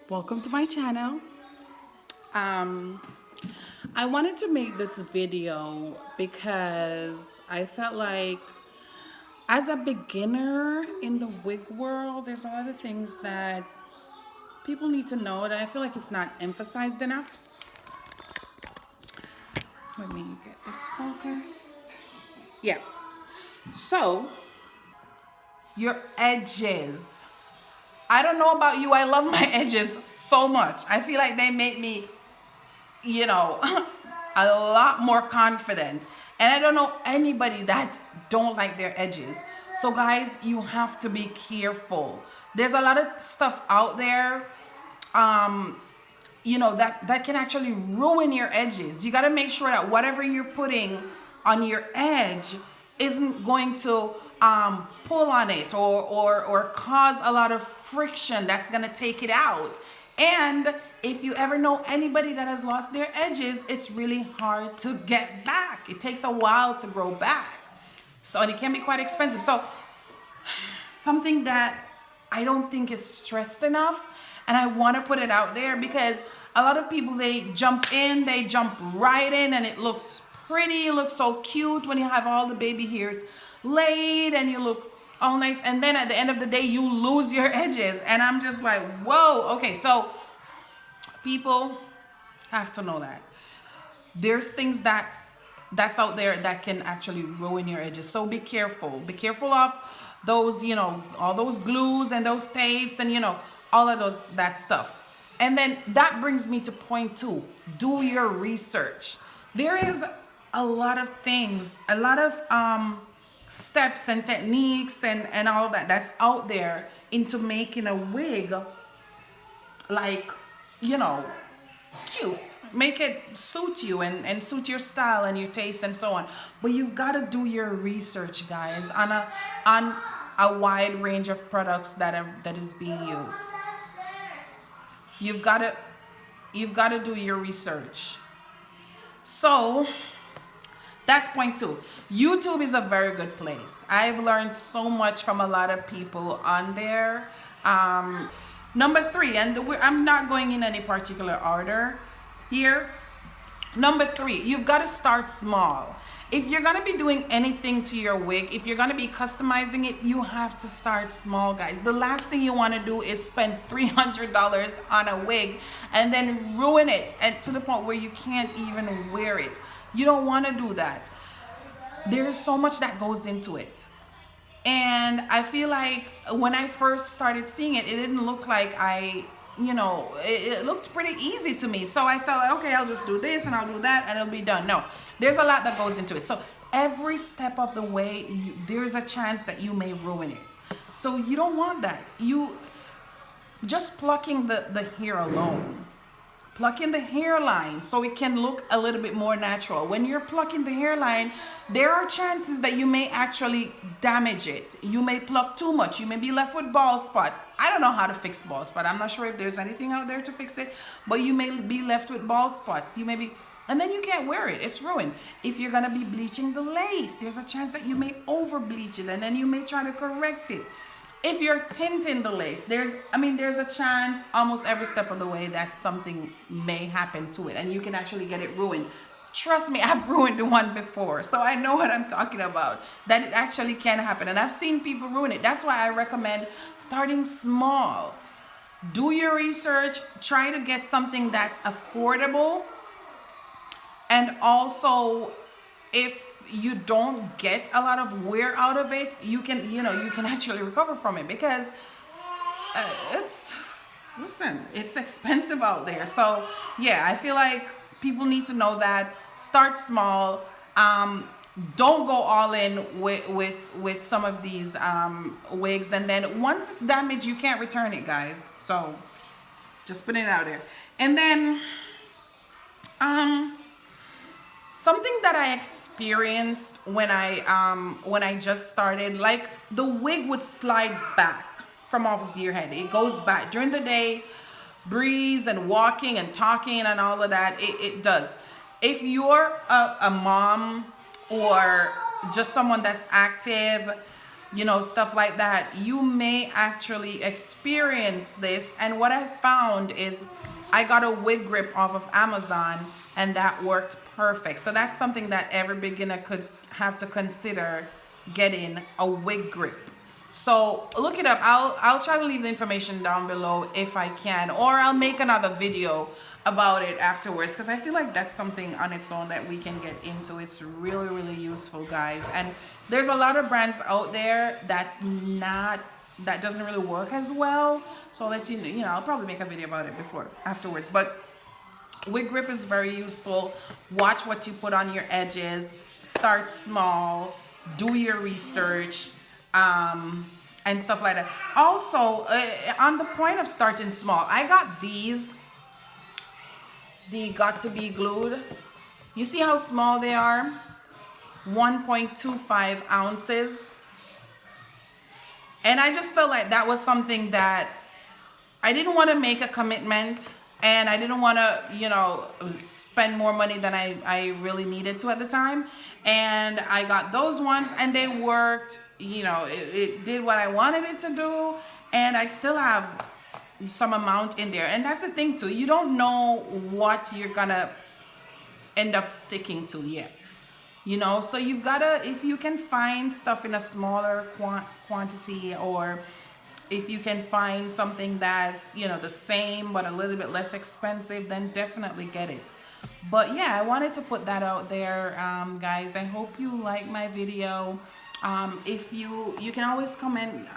Welcome to my channel. Um, I wanted to make this video because I felt like as a beginner in the wig world, there's a lot of things that people need to know that I feel like it's not emphasized enough. Let me get this focused. Yeah. So, your edges. I don't know about you, I love my edges so much. I feel like they make me, a lot more confident. And I don't know anybody that don't like their edges. So guys, you have to be careful. There's a lot of stuff out there, that can actually ruin your edges. You got to make sure that whatever you're putting on your edge isn't going to pull on it or cause a lot of friction that's going to take it out. And if you ever know anybody that has lost their edges, it's really hard to get back. It takes a while to grow back. So, and it can be quite expensive. So something that I don't think is stressed enough, and I want to put it out there because a lot of people, they jump right in, and it looks pretty, it looks so cute when you have all the baby hairs laid and you look all nice, and then at the end of the day you lose your edges. And I'm just like, whoa. Okay, so people have to know that there's things that's out there that can actually ruin your edges. So be careful of those, all those glues and those tapes and all of that stuff. And then that brings me to point 2. Do your research. There is a lot of things, a lot of steps and techniques and all of that's out there into making a wig like, cute. Make it suit you and suit your style and your taste and so on. But you've got to do your research, guys, on a wide range of products that is being used. You've got to do your research. So that's point 2. YouTube is a very good place. I've learned so much from a lot of people on there. Number 3, and I'm not going in any particular order here. Number 3, you've got to start small. If you're going to be doing anything to your wig, if you're going to be customizing it, you have to start small, guys. The last thing you want to do is spend $300 on a wig and then ruin it and to the point where you can't even wear it. You don't want to do that. There's so much that goes into it. And I feel like when I first started seeing it, it didn't look like it looked pretty easy to me. So I felt like, okay, I'll just do this and I'll do that and it'll be done. No, there's a lot that goes into it. So every step of the way, there's a chance that you may ruin it. So you don't want that. You just plucking the hair alone. Plucking the hairline so it can look a little bit more natural. When you're plucking the hairline, there are chances that you may actually damage it. You may pluck too much. You may be left with bald spots. I don't know how to fix bald spots. I'm not sure if there's anything out there to fix it, but you may be left with bald spots. You may be, and then you can't wear it. It's ruined. If you're gonna be bleaching the lace, there's a chance that you may over bleach it and then you may try to correct it. If you're tinting the lace, there's a chance almost every step of the way that something may happen to it and you can actually get it ruined. Trust me, I've ruined one before, so I know what I'm talking about, that it actually can happen. And I've seen people ruin it. That's why I recommend starting small. Do your research, try to get something that's affordable. And also, if you don't get a lot of wear out of it, you can actually recover from it because it's expensive out there. So yeah, I feel like people need to know that. Start small. Don't go all in with some of these wigs, and then once it's damaged, you can't return it, guys. So just putting it out there. And then something that I experienced when I just started, like the wig would slide back from off of your head. It goes back during the day, breeze and walking and talking and all of that. It does. If you're a mom or just someone that's active, stuff like that, you may actually experience this. And what I found is I got a wig grip off of Amazon, and that worked perfect. So that's something that every beginner could have to consider, getting a wig grip. So look it up. I'll try to leave the information down below if I can, or I'll make another video about it afterwards, because I feel like that's something on its own that we can get into. It's really, really useful, guys. And there's a lot of brands out there that doesn't really work as well. So I'll let you know, I'll probably make a video about it afterwards. But wig grip is very useful. Watch what you put on your edges. Start small. Do your research. And stuff like that. Also, on the point of starting small, I got these. The Got to Be Glued. You see how small they are? 1.25 ounces. And I just felt like that was something that I didn't want to make a commitment, and I didn't want to, spend more money than I really needed to at the time. And I got those ones, and they worked. It did what I wanted it to do, and I still have some amount in there. And that's the thing too, you don't know what you're gonna end up sticking to yet, so you've gotta, if you can find stuff in a smaller quantity, or if you can find something that's the same but a little bit less expensive, then definitely get it. But yeah, I wanted to put that out there, guys. I hope you like my video. If you can always comment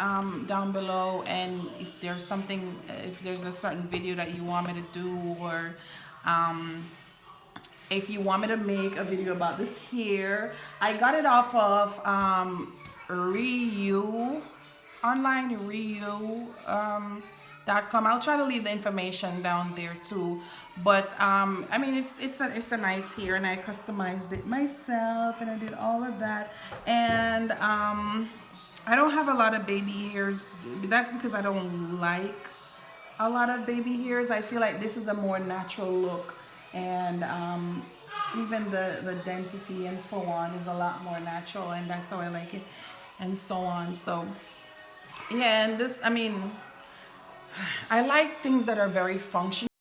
down below, and if there's a certain video that you want me to do, or if you want me to make a video about this hair. I got it off of online Ryu.com. I'll try to leave the information down there too. But I mean, it's a nice hair, and I customized it myself, and I did all of that. And I don't have a lot of baby hairs. That's because I don't like a lot of baby hairs. I feel like this is a more natural look, and even the density and so on is a lot more natural, and that's how I like it, and so on. So yeah, and this, I mean, I like things that are very functional.